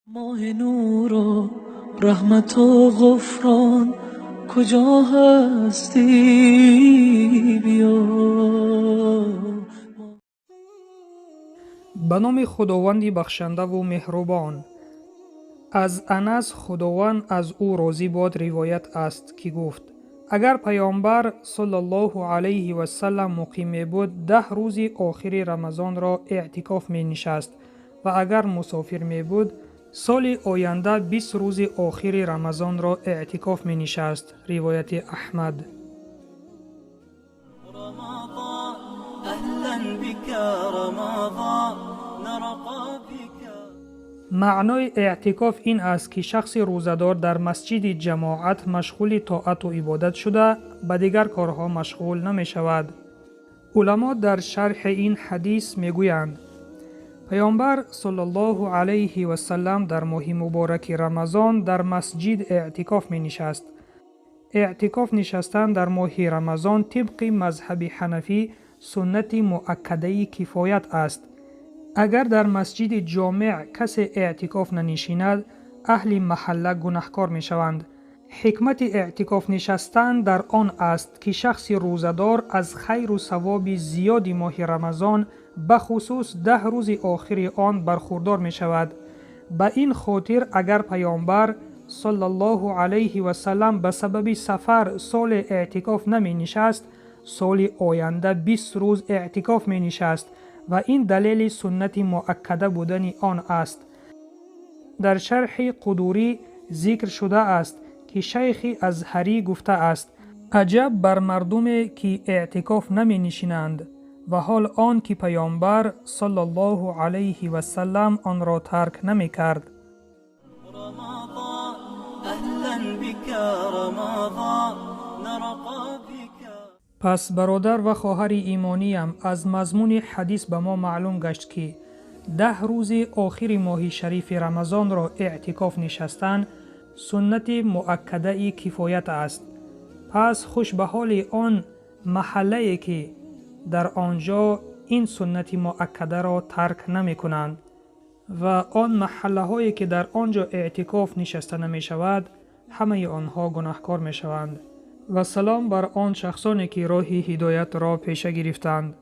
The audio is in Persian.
ماه نور و رحمت و غفران کجا هستی بیا. به نام خداوند بخشنده و مهربان. از انس خداوند از او راضی باد روایت است که گفت اگر پیامبر صلی الله علیه و سلم مقیم بود 10 روز آخر رمضان را اعتکاف می نشست و اگر مسافر می بود سال آینده 20 روز آخر رمضان را اعتکاف می نشست. روایت احمد. معنای اعتکاف این است که شخص روزدار در مسجد جماعت مشغول طاعت و عبادت شده به دیگر کارها مشغول نمی شود. علما در شرح این حدیث می گویند پیامبر صلی الله علیه و سلم در ماه مبارک رمضان در مسجد اعتکاف می نشست. اعتکاف نشستن در ماه رمضان طبق مذهب حنفی سنت مؤکده کفایت است. اگر در مسجد جامع کسی اعتکاف ننشیند اهل محله گناهکار می شوند. حکمت اعتکاف نشستن در آن است که شخص روزدار از خیر و ثواب زیادی ماه رمضان به خصوص 10 روز آخر آن برخوردار می شود. به این خاطر اگر پیامبر صلی الله علیه و سلم به سبب سفر سال اعتکاف نمی نشست سال آینده 20 روز اعتکاف می نشست و این دلیل سنت مؤکده بودن آن است. در شرح قدوری ذکر شده است که شیخ ازهری گفته است عجب بر مردمی که اعتکاف نمی نشینند و حال آن که پیامبر صلی الله علیه و سلم آن را ترک نمی کرد. پس برادر و خواهر ایمانیم از مضمون حدیث به ما معلوم گشت که 10 روز آخر ماه شریف رمضان را اعتکاف نشستن سنت مؤکده کفایت است. پس خوش به حال آن محله که در آنجا این سنت مؤکده را ترک نمی کنند و آن محله هایی که در آنجا اعتکاف نشسته نمی شود همه آنها گناهکار می شوند. و سلام بر آن شخصانی که راه هدایت را پیشه گرفتند.